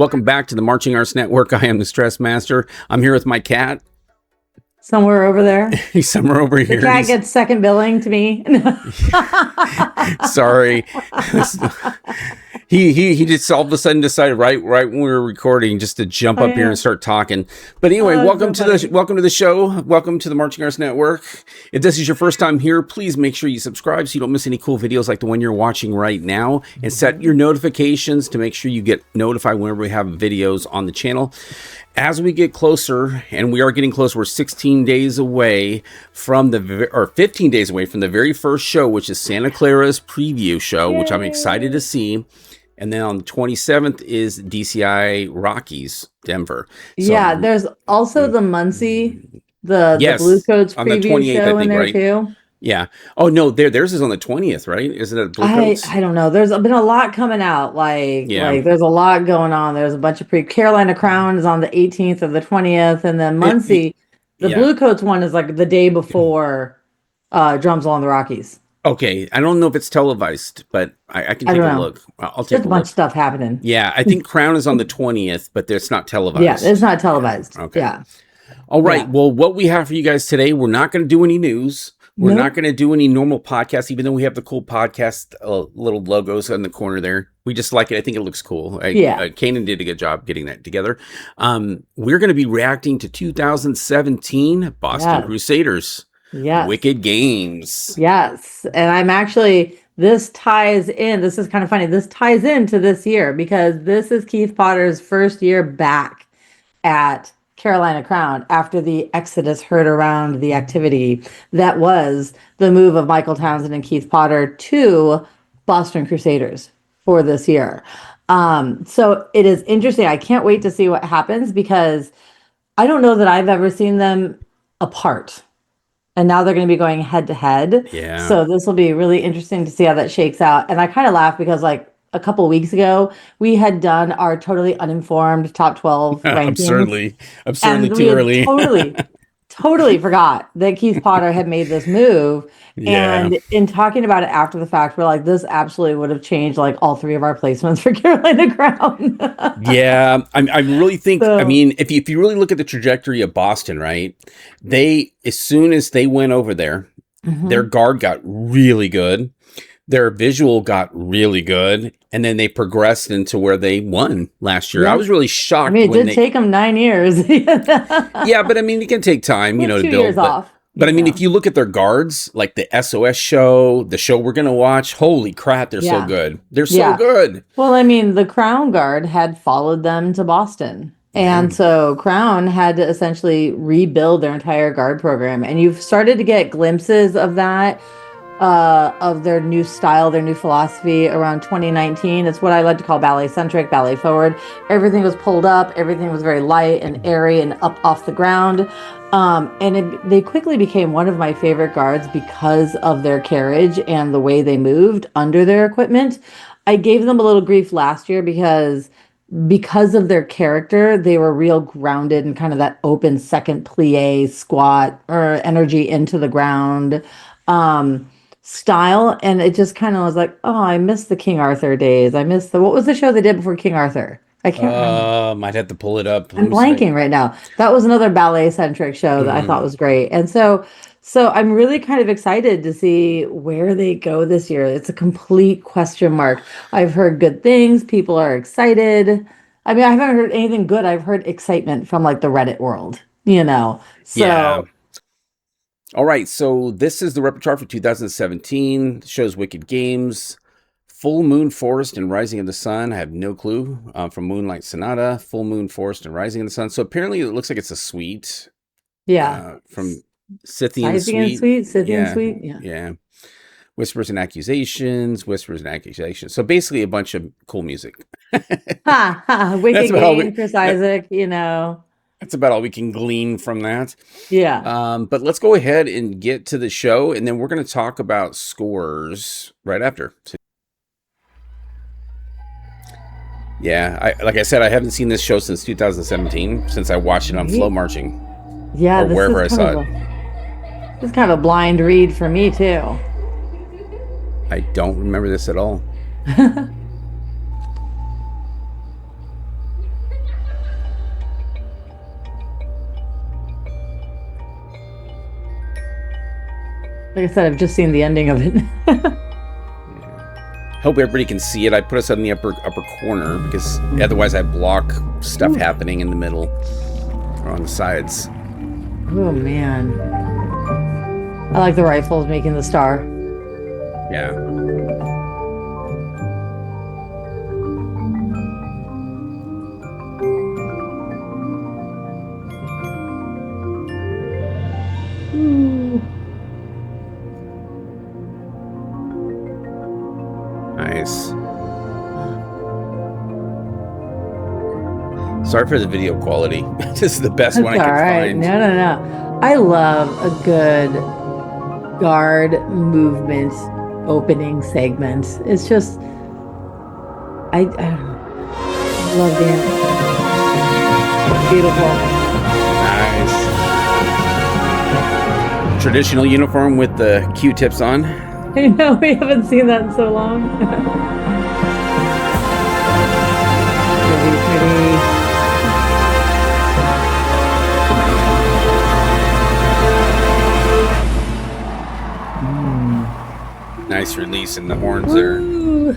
Welcome back to the Marching Arts Network. I am the Stressmaster. I'm here with my cat. Somewhere over there. He's somewhere over here. The cat gets second billing to me. Sorry. He just all of a sudden decided right when we were recording just to jump up here and start talking. But anyway, welcome to the show. Welcome to the Marching Arts Network. If this is your first time here, please make sure you subscribe so you don't miss any cool videos like the one you're watching right now, and set your notifications to make sure you get notified whenever we have videos on the channel. As we get closer, and we are getting closer, we're 16 days away from 15 days away from the very first show, which is Santa Clara's preview show, which I'm excited to see. And then on the 27th is DCI Rockies, Denver. So, yeah, there's also the Muncie, the Blue Coats preview show in there too. Yeah. Oh no, theirs is on the 20th, right? Isn't it Blue Coats? I don't know. There's been a lot coming out. Like there's a lot going on. There's a bunch of Carolina Crown is on the 18th or the 20th, and then Muncie, the Blue Coats one is like the day before Drums Along the Rockies. Okay, I don't know if it's televised, but I can take a look. I'll take a look. There's a bunch of stuff happening. Yeah, I think Crown is on the 20th, but it's not televised. Yeah, it's not televised. Okay. Yeah. All right. Yeah. Well, what we have for you guys today, we're not going to do any news. We're not going to do any normal podcasts, even though we have the cool podcast little logos in the corner there. We just like it. I think it looks cool. Kanan did a good job getting that together. We're going to be reacting to 2017 Boston Crusaders. Yes. Wicked Games. Yes. And I'm actually, this ties in. This is kind of funny. This ties into this year because this is Keith Potter's first year back at Carolina Crown after the exodus heard around the activity that was the move of Michael Townsend and Keith Potter to Boston Crusaders for this year. So it is interesting. I can't wait to see what happens because I don't know that I've ever seen them apart. And now they're going to be going head to head. Yeah. So this will be really interesting to see how that shakes out. And I kind of laugh because like a couple of weeks ago, we had done our totally uninformed top 12 rankings. Absurdly too early. Totally forgot that Keith Potter had made this move. Yeah. And in talking about it after the fact, we're like, this absolutely would have changed like all three of our placements for Carolina Crown. Yeah. I really think, I mean, if you really look at the trajectory of Boston, right? As soon as they went over there, their guard got really good. Their visual got really good, and then they progressed into where they won last year. I was really shocked. I mean, it did take them 9 years. Yeah, but I mean, it can take time, to 2 build. Years off. But I mean, if you look at their guards, like the SOS show, the show we're going to watch, holy crap, they're so good. They're so good. Well, I mean, the Crown Guard had followed them to Boston. And so Crown had to essentially rebuild their entire guard program. And you've started to get glimpses of that. Of their new style, their new philosophy around 2019. It's what I like to call ballet centric, ballet forward. Everything was pulled up. Everything was very light and airy and up off the ground. They quickly became one of my favorite guards because of their carriage and the way they moved under their equipment. I gave them a little grief last year because of their character, they were real grounded and kind of that open second plie squat or energy into the ground. Style, and it just kind of was like, oh, I miss the King Arthur days. I miss what was the show they did before King Arthur? I can't remember. Might have to pull it up. I'm blanking right now. That was another ballet centric show that I thought was great, and so I'm really kind of excited to see where they go this year. It's a complete question mark. I've heard good things. People are excited. I mean, I haven't heard anything good. I've heard excitement from like the Reddit world, So. Yeah. All right, so this is the repertoire for 2017. The show's Wicked Games, Full Moon Forest and Rising of the Sun. I have no clue. From Moonlight Sonata, Full Moon Forest and Rising of the Sun. So apparently it looks like it's a suite. Yeah. From Scythian Suite. Scythian Suite. Yeah. Whispers and Accusations. So basically a bunch of cool music. Wicked Games, Chris Isaac, That's about all we can glean from that. Yeah. But let's go ahead and get to the show, and then we're going to talk about scores right after. Yeah, like I said, I haven't seen this show since 2017, since I watched it on Flow Marching. Yeah, or wherever I saw it. This is kind of a blind read for me, too. I don't remember this at all. Like I said, I've just seen the ending of it. Hope everybody can see it. I put us on the upper corner because otherwise I block stuff happening in the middle or on the sides. Oh man, I like the rifles making the star. Yeah. Ooh. Nice. Sorry for the video quality. This is the best one I could find. No. I love a good guard movement opening segment. It's just, I love the end. Beautiful. Nice. Traditional uniform with the Q-tips on. I know, we haven't seen that in so long. Pretty. Nice release in the horns there. Ooh.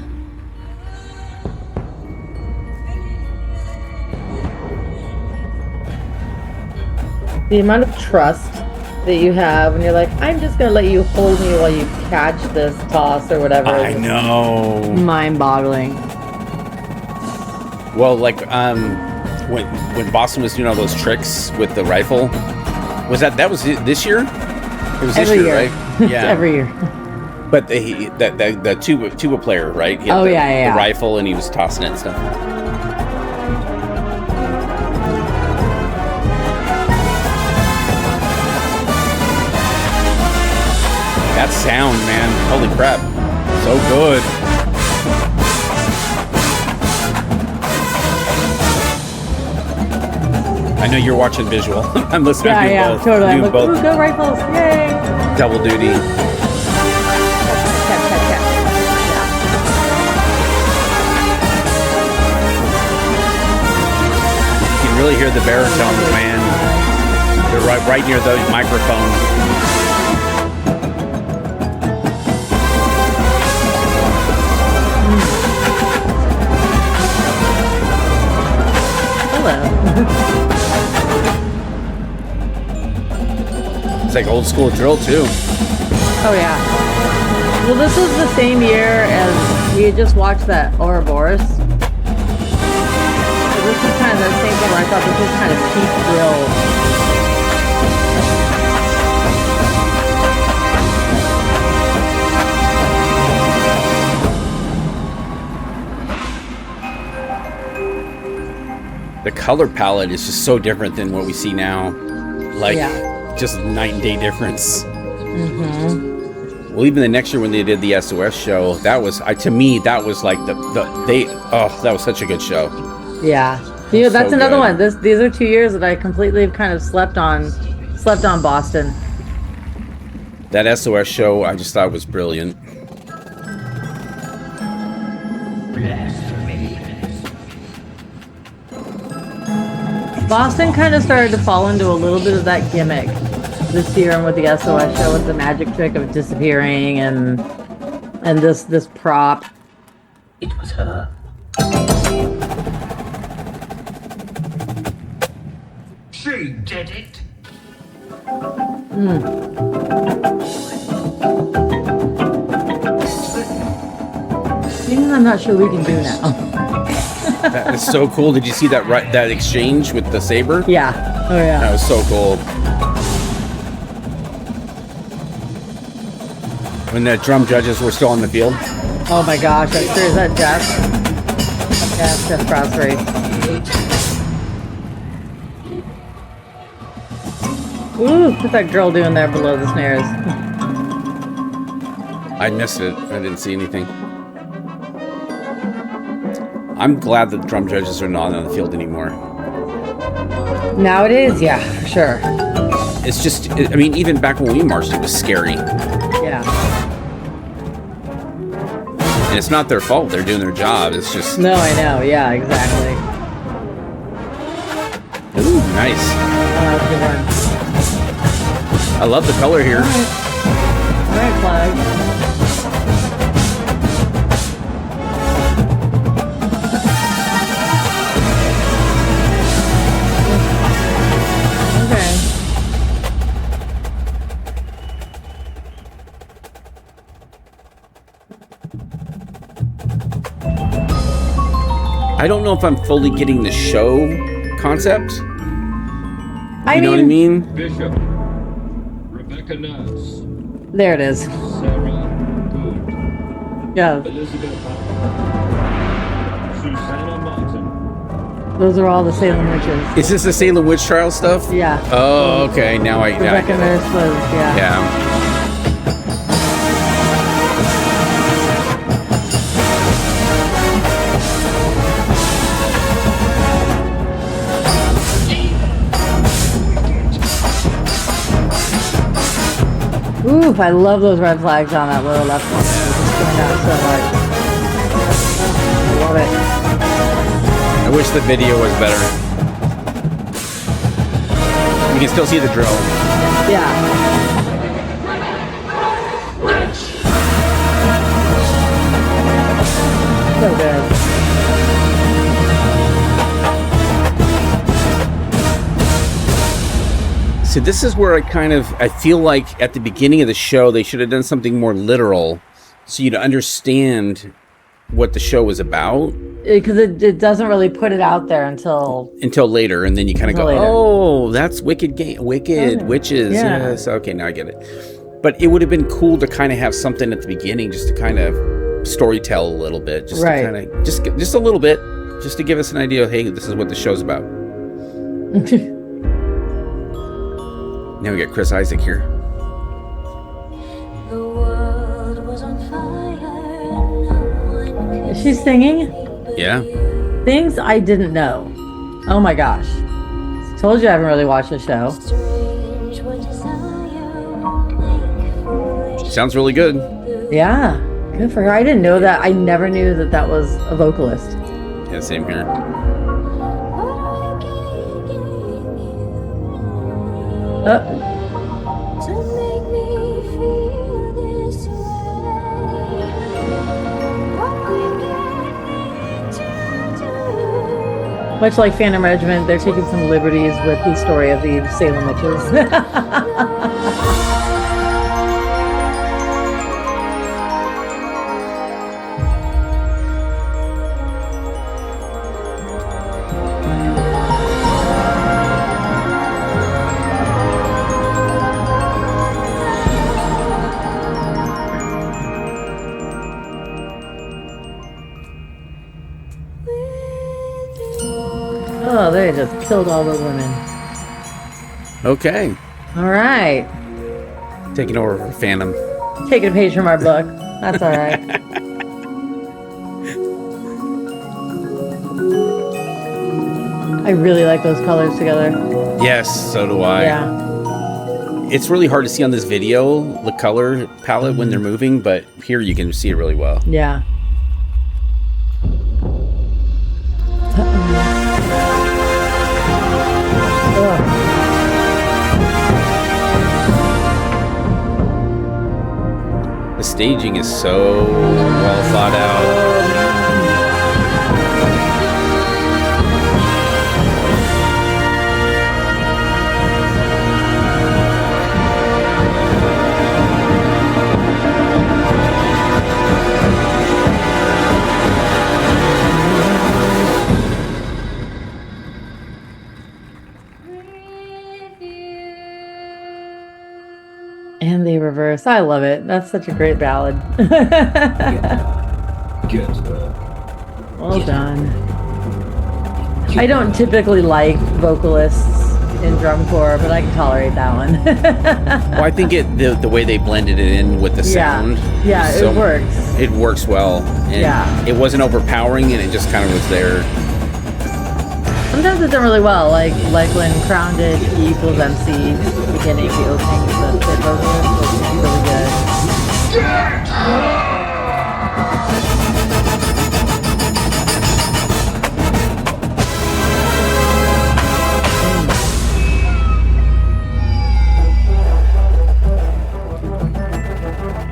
The amount of trust that you have when you're like, I'm just gonna let you hold me while you catch this toss or whatever. I know. Mind-boggling. Well, like when Boston was doing all those tricks with the rifle, was that was this year? It was this year, right? Yeah, every year. But the tuba player, right? He had the rifle and he was tossing it and stuff. That sound, man. Holy crap. So good. I know you're watching visual. I'm listening to both. Totally. I'm like, ooh, go rifles. Yay. Double duty. You can really hear the baritones, man. They're right near the microphone. It's like old school drill too. Oh yeah. Well, this was the same year as we had just watched that Ouroboros. So this is kind of the same thing where I thought this was kind of peak drill. The color palette is just so different than what we see now. Like, just night and day difference. Mm-hmm. Well, even the next year when they did the SOS show, that was, to me, that was like that was such a good show. Yeah. You know, that's so another one. These are 2 years that I completely kind of slept on Boston. That SOS show, I just thought was brilliant. Boston kind of started to fall into a little bit of that gimmick this year, and with the SOS show, with the magic trick of disappearing and this prop. It was her. She did it. Even I'm not sure we can do now. That is so cool. Did you see that exchange with the saber? Yeah. Oh yeah. That was so cool. When the drum judges were still on the field. Oh my gosh, I'm sure. Is that Jeff? Yeah, it's Jeff Crosby. Ooh, what's that girl doing there below the snares? I missed it. I didn't see anything. I'm glad that the drum judges are not on the field anymore. Nowadays, yeah, for sure. It's just, I mean, even back when we marched, it was scary. Yeah. And it's not their fault. They're doing their job. It's just... No, I know. Yeah, exactly. Ooh, nice. Good one. I love the color here. flag. Okay. I don't know if I'm fully getting the show concept. I know what I mean? Bishop, Rebecca Nurse, There it is. Sarah Good, Yeah. Elizabeth Howard, Susanna Martin. Those are all the Salem witches. Is this the Salem witch trial stuff? Yeah. Oh, okay. Now I Rebecca get it. Nurse was, yeah. Yeah. Ooh, I love those red flags on that lower left one. It's just going out so hard. I love it. I wish the video was better. You can still see the drill. Yeah. So good. See, this is where I feel like at the beginning of the show, they should have done something more literal so you'd understand what the show was about. Because it doesn't really put it out there until later, and then you kind of go, later. oh, that's wicked witches. Yeah. Yes, okay, now I get it. But it would have been cool to kind of have something at the beginning just to kind of storytell a little bit. Just Right. to kind of, just a little bit, just to give us an idea of, hey, this is what the show's about. Now we got Chris Isaac here. The world was on fire, no one Is she singing? Yeah. Things I didn't know. Oh my gosh. Told you I haven't really watched the show. strange what desire make Sounds really good. Yeah. Good for her. I didn't know that. I never knew that that was a vocalist. Yeah, same here. Oh, to make me feel this way. What we need to do. much like Phantom Regiment, they're taking some liberties with the story of the Salem witches. Oh, they just killed all the women. Okay. All right. Taking over for Phantom. Taking a page from our book. That's all right. I really like those colors together. Yes, so do I. Yeah. It's really hard to see on this video, the color palette when they're moving, but here you can see it really well. Yeah. The staging is so well thought out. And the reverse. I love it. That's such a great ballad. Get Well done. I don't typically like vocalists in drum corps, but I can tolerate that one. Well, I think the way they blended it in with the sound. Yeah, so it works. It works well. And Yeah. it wasn't overpowering, and it just kind of was there. Sometimes it's done really well, like when Crown did E equals MC beginning the opening with the vocalist was really good.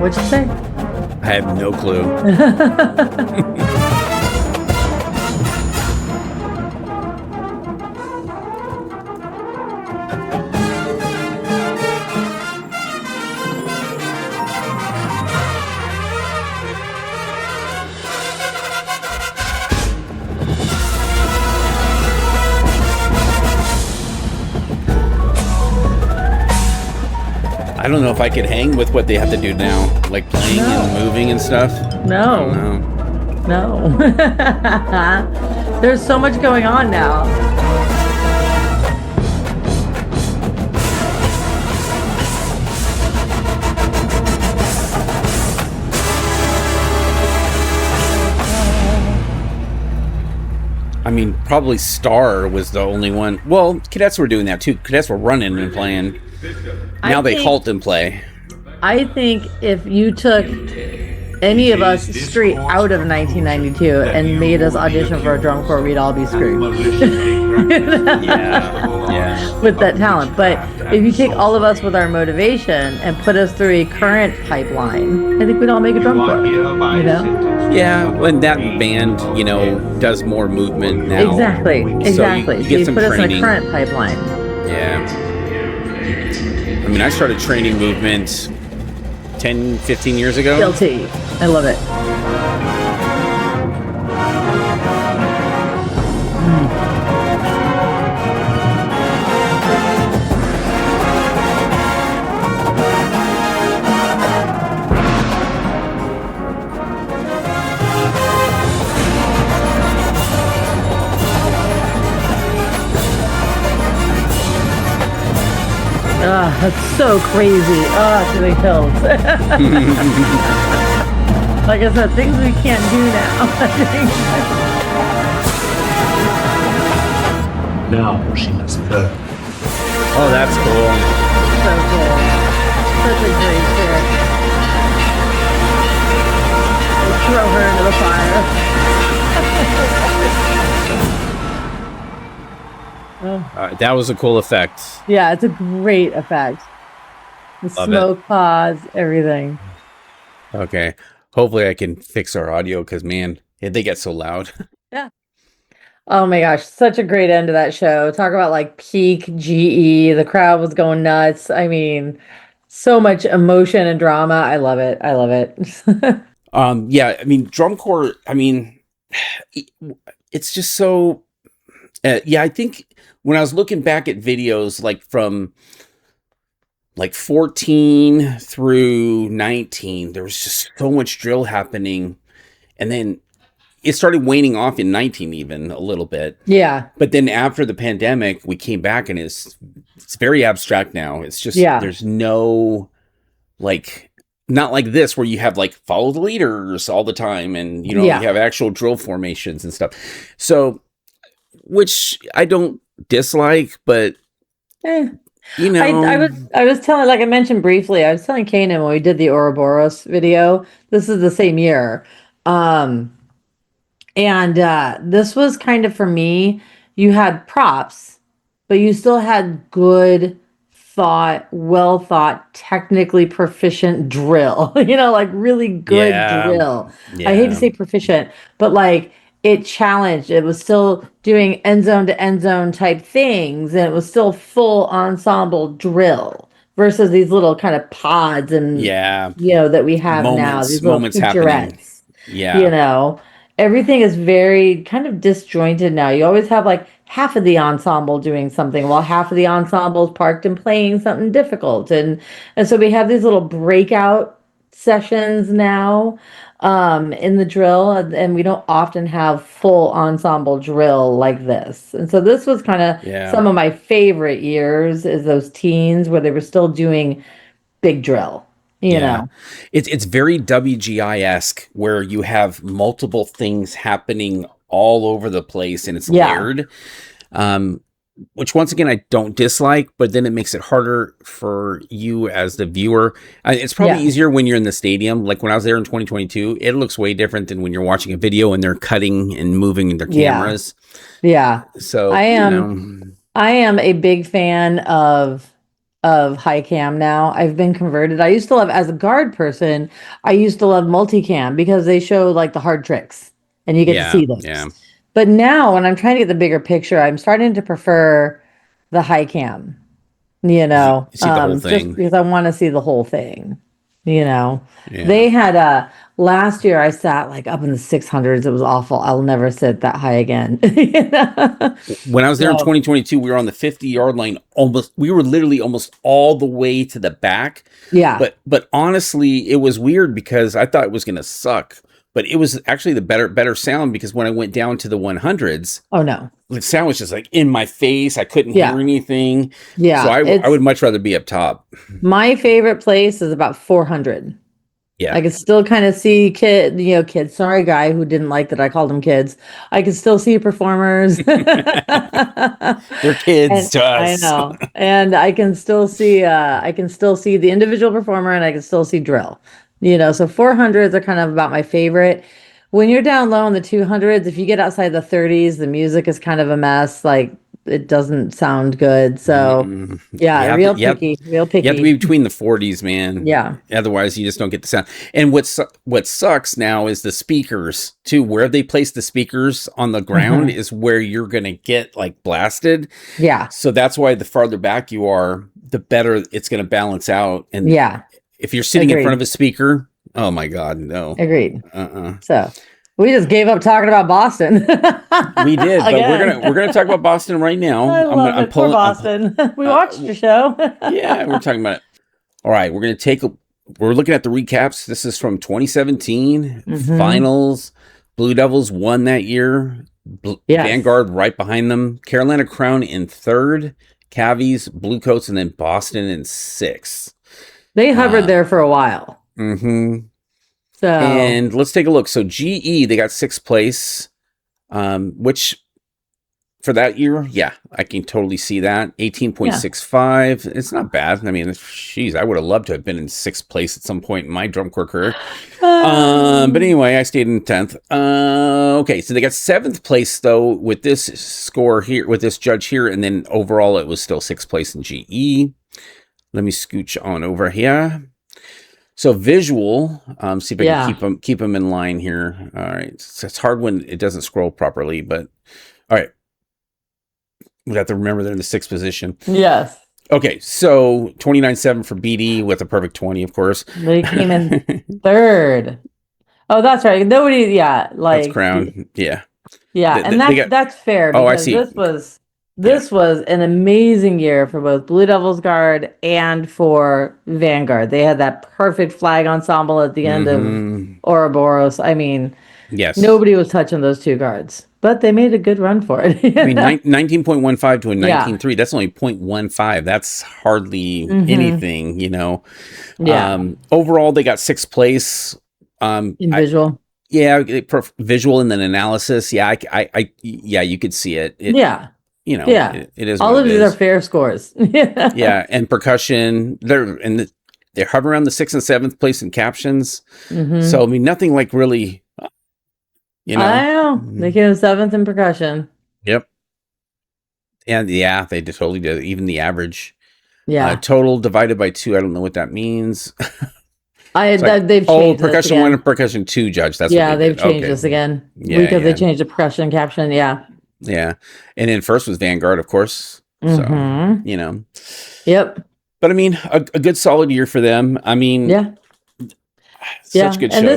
What'd you say? I have no clue. I don't know if I could hang with what they have to do now, like playing and moving and stuff. No. No. There's so much going on now. I mean, probably Star was the only one. Well, cadets were doing that too. Cadets were running and playing. Now they halt and play. I think if you took any of us straight out of 1992 and made us audition for a drum corps, we'd all be screwed. Yeah. With that talent. But if you take all of us with our motivation and put us through a current pipeline, I think we'd all make a drum corps. You know? Yeah, when that band, does more movement now. Exactly. So you get some put us in a training. current pipeline. Yeah. I mean, I started training movement 10, 15 years ago. Guilty. I love it. That's so crazy. To the hills. Like I said, things we can't do now. Now she must go. Oh, that's cool. So cool. Such a great trick. Throw her into the fire. That was a cool effect. Yeah, it's a great effect. The Love smoke pause, everything. Okay. Hopefully I can fix our audio because, man, they get so loud. Yeah. Oh my gosh, such a great end to that show. Talk about like peak GE. The crowd was going nuts. I mean, so much emotion and drama. I love it. I love it. Yeah, I mean, drum corps, it's just so... yeah, I think when I was looking back at videos like from like 14 through 19, there was just so much drill happening. And then it started waning off in 19 even a little bit. Yeah. But then after the pandemic, we came back and it's very abstract now. It's just, there's no like, not like this where you have like follow the leaders all the time and, you have actual drill formations and stuff. So, which I don't dislike, but I was telling, like I mentioned briefly, I was telling Kanan when we did the Ouroboros video, this is the same year. And this was kind of, for me, you had props, but you still had good well thought, technically proficient drill, like really good drill. Yeah. I hate to say proficient, but like, it challenged. It was still doing end zone to end zone type things, and it was still full ensemble drill versus these little kind of pods and that we have now. These little featurettes. Yeah. Everything is very kind of disjointed now. You always have like half of the ensemble doing something while half of the ensemble is parked and playing something difficult, and so we have these little breakout sessions now in the drill, and we don't often have full ensemble drill like this. And so this was kind of some of my favorite years, is those teens where they were still doing big drill. You know, it's very WGI-esque where you have multiple things happening all over the place and it's layered. Which once again I don't dislike, but then it makes it harder for you as the viewer. It's probably easier when you're in the stadium. Like when I was there in 2022, it looks way different than when you're watching a video and they're cutting and moving their cameras. Yeah. So I am a big fan of of high cam now. I've been converted. I used to love, as a guard person, I used to love multicam because they show like the hard tricks and you get to Yeah, see those. yeah. But now when I'm trying to get the bigger picture, I'm starting to prefer the high cam, See the whole just thing. because I want to see the whole thing. Yeah. They had last year I sat like up in the 600s. It was awful. I'll never sit that high again. When I was there in So, 2022, we were on the 50-yard line almost. We were literally almost all the way to the back. yeah. But honestly, it was weird because I thought it was going to suck. But it was actually the better sound because when I went down to the 100s, Oh no. the sound was just like in my face. I couldn't Yeah. hear anything. Yeah. So I It's would much rather be up top. my favorite place is about 400. Yeah. I could still kind of see kids. Sorry, guy who didn't like that I called them kids. I could still see performers. They're kids And to I us. know. And I can still see the individual performer and I can still see drill. So 400s are kind of about my favorite. When you're down low in the 200s, if you get outside the 30s, the music is kind of a mess. Like it doesn't sound good. So yeah, real picky. You have to be between the 40s, man. Yeah. Otherwise, you just don't get the sound. And what sucks now is the speakers too. Where they place the speakers on the ground is where you're gonna get like blasted. Yeah. So that's why the farther back you are, the better it's gonna balance out. And Yeah. if you're sitting in Agreed. front of a speaker, oh my God, no. Agreed. Uh-uh. So we just gave up talking about Boston. We did, but Again. we're gonna talk about Boston right now. I love it for Boston. We watched your show. Yeah, we're talking about it. All right, we're looking at the recaps. This is from 2017 finals. Blue Devils won that year. Yes. Vanguard right behind them. Carolina Crown in third. Cavies, Bluecoats, and then Boston in sixth. They hovered there for a while. Mm-hmm. So And let's take a look. So GE, they got sixth place, which for that year, yeah, I can totally see that. 18.65. It's not bad. I mean, geez, I would have loved to have been in sixth place at some point in my drum corps career. But anyway, I stayed in 10th. Okay, so they got seventh place, though, with this score here, with this judge here. And then overall, it was still sixth place in GE. Let me scooch on over here. So visual, see if I can keep them in line here. All right, so it's hard when it doesn't scroll properly, but all right. We have to remember they're in the sixth position. yes, Okay, so 29.7 for BD with a perfect 20, of course. they came in third. Oh, that's right. Nobody, yeah, like That's Crown. Yeah. yeah, and that's fair because I see. This was an amazing year for both Blue Devils Guard and for Vanguard. They had that perfect flag ensemble at the end of Ouroboros. I mean, Yes. nobody was touching those two guards, but they made a good run for it. I mean, 19.15 to a 19.3. That's only 0.15. That's hardly anything, Yeah. Overall, they got sixth place. In visual. Visual and then analysis. Yeah, yeah, you could see it. It is. All what of it these is. are fair scores. Yeah, and percussion. They're hovering around the sixth and seventh place in captions. So I mean, nothing like really. I know. They came in seventh in percussion. Yep. And yeah, they totally did. Even the average. Yeah. Total divided by 2. I don't know what that means. They've changed percussion 1 and percussion 2, Judge. That's what they've changed this again. Yeah, because they changed the percussion caption. Yeah. Yeah. And then first was Vanguard, of course. So, Yep. But I mean, a good solid year for them. I mean, such good shows. And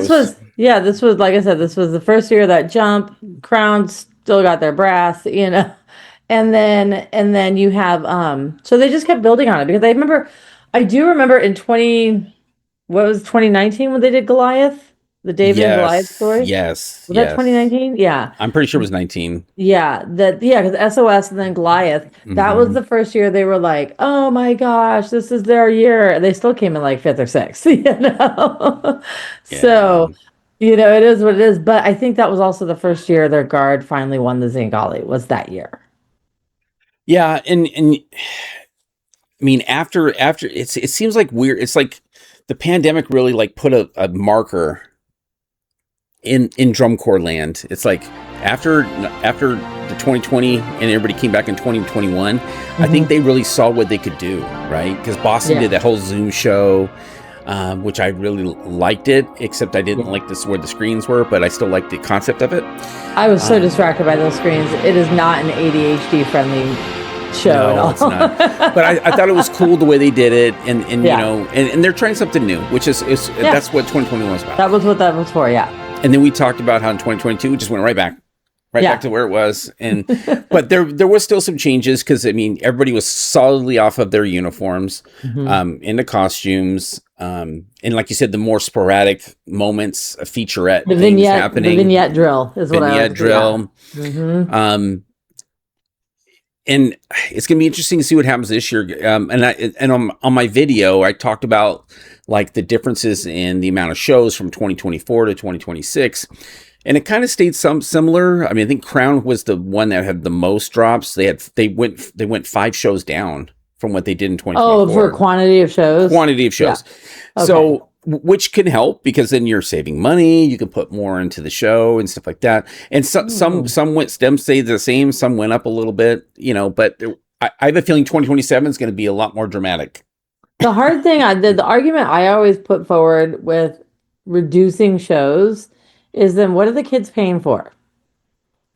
this was like I said, this was the first year of that jump. Crown still got their brass, and then you have so they just kept building on it because I do remember in 2019 when they did Goliath, the David and Goliath story. Yes. Was that 2019? Yeah. I'm pretty sure it was 19. Yeah, because SOS and then Goliath, that was the first year they were like, oh my gosh, this is their year. And they still came in like fifth or sixth, So, it is what it is. But I think that was also the first year their guard finally won the Zingali, was that year. Yeah, and I mean, after it seems like weird. It's like the pandemic really like put a marker in drum corps land. It's like after the 2020 and everybody came back in 2021, I think they really saw what they could do, right? Because Boston did that whole Zoom show, which I really liked it, except I didn't like this where the screens were, but I still liked the concept of it. I was so distracted by those screens. It is not an ADHD friendly show at all. It's not. But I thought it was cool the way they did it, and you know, and they're trying something new, which is that's what 2021 was about. That was what that was for, yeah. And then we talked about how in 2022 we just went right back to where it was, and but there was still some changes because I mean everybody was solidly off of their uniforms, into costumes, and like you said, the more sporadic moments, a featurette, the things happening. The vignette drill is what I like drill. And it's going to be interesting to see what happens this year. And on my video, I talked about like the differences in the amount of shows from 2024 to 2026. And it kind of stayed similar. I mean, I think Crown was the one that had the most drops. They went 5 shows down from what they did in 2024. Oh, for quantity of shows? Quantity of shows. Yeah. Okay. So, which can help because then you're saving money. You can put more into the show and stuff like that. And some went, them stayed the same. Some went up a little bit, you know, but I have a feeling 2027 is going to be a lot more dramatic. The hard thing, the argument I always put forward with reducing shows is then what are the kids paying for?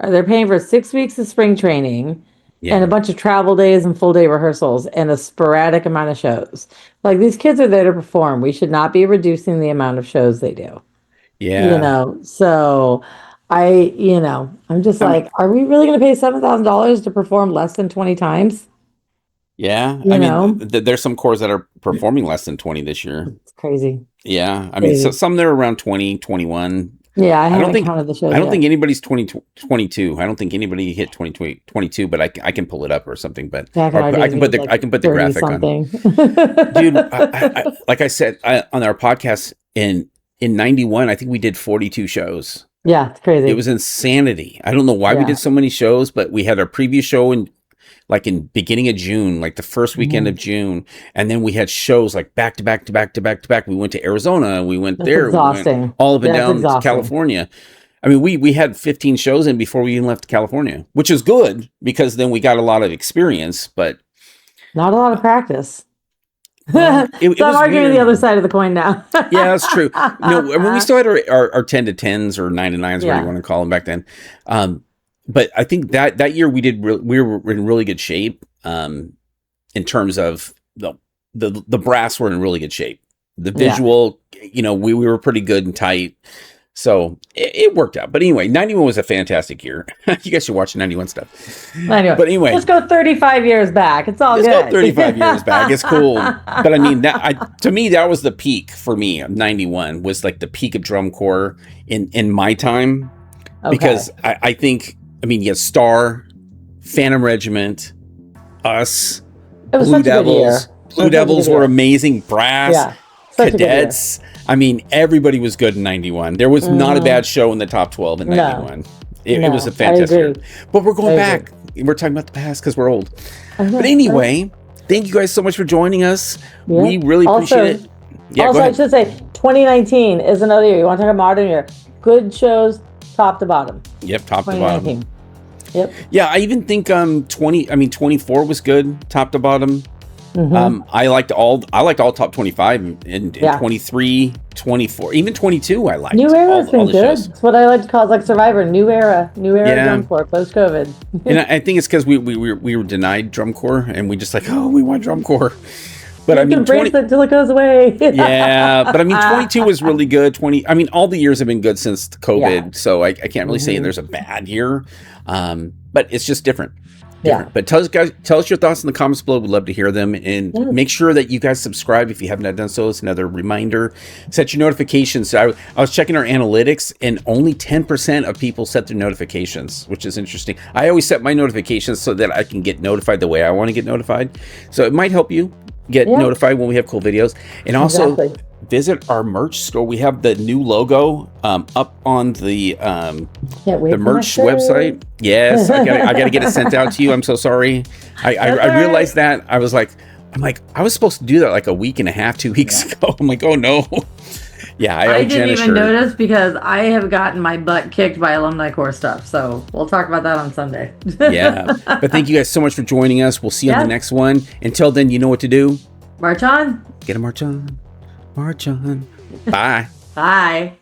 Are they paying for 6 weeks of spring training and a bunch of travel days and full day rehearsals and a sporadic amount of shows? Like, these kids are there to perform. We should not be reducing the amount of shows they do. Yeah. You know, so I'm just like, are we really going to pay $7,000 to perform less than 20 times? Yeah. I mean, there's some corps that are performing less than 20 this year. It's crazy. Yeah. I mean, so some they're around 20, 21. Yeah, I haven't counted the shows. I don't think anybody's 22. I don't think anybody hit 22, but I can pull it up or something. But I can put the graphic on. Dude, like I said on our podcast in 91, I think we did 42 shows. Yeah, it's crazy. It was insanity. I don't know why we did so many shows, but we had our previous show in beginning of June, like the first weekend of June. And then we had shows like back to back to back to back to back. We went to Arizona. We went there. Exhausting. We went all up and down to California. I mean, we had 15 shows in before we even left California, which is good because then we got a lot of experience, but not a lot of practice. Well, so I'm arguing the other side of the coin now. Yeah, that's true. When we still had our 10 to 10s or 9 to 9s, whatever you want to call them back then. But I think that year we were in really good shape in terms of the brass were in really good shape. The visual, we were pretty good and tight. So it worked out. But anyway, 91 was a fantastic year. You guys should watch 91 stuff. But anyway. Let's go 35 years back. It's all good. Let's go 35 years back. It's cool. But I mean, to me, that was the peak for me. 91 was like the peak of drum corps in my time. Okay. Because I think, you have Star, Phantom Regiment, us, Blue Devils. Blue Devils were amazing. Brass, Cadets. I mean, everybody was good in 91. There was not a bad show in the top 12 in 91. It was a fantastic year. But we're going back. We're talking about the past because we're old. But anyway, thank you guys so much for joining us. Yeah. We really appreciate it. Yeah, also, I should say, 2019 is another year. You want to talk about modern year? Good shows, top to bottom. Yep, top to bottom. Yep. Yeah, I even think 24 was good, top to bottom. Mm-hmm. I liked all top 25 and 23, 24, even 22. I liked. New Era's been good. It's what I like to call like Survivor. New era drum corps post COVID. And I think it's because we were denied drum corps and we just we want drum corps. But you can brace it till it goes away. Yeah, but 22 was really good. All the years have been good since COVID, so I can't really say there's a bad year. But it's just different. Yeah. But tell us your thoughts in the comments below. We'd love to hear them. And make sure that you guys subscribe if you haven't done so. It's another reminder. Set your notifications. So I was checking our analytics and only 10% of people set their notifications, which is interesting. I always set my notifications so that I can get notified the way I want to get notified. So it might help you get notified when we have cool videos. And also visit our merch store. We have the new logo up on the merch website. Yes, I gotta get it sent out to you. I'm so sorry. I realized that. I was like, I was supposed to do that like a week and a half, 2 weeks ago. I'm like, oh no. Yeah, I owe didn't Jenn a even shirt. notice because I have gotten my butt kicked by alumni corps stuff. So we'll talk about that on Sunday. Yeah. But thank you guys so much for joining us. We'll see you on the Yes. next one. Until then, you know what to do. March on. Get a march on. March on. Bye. Bye.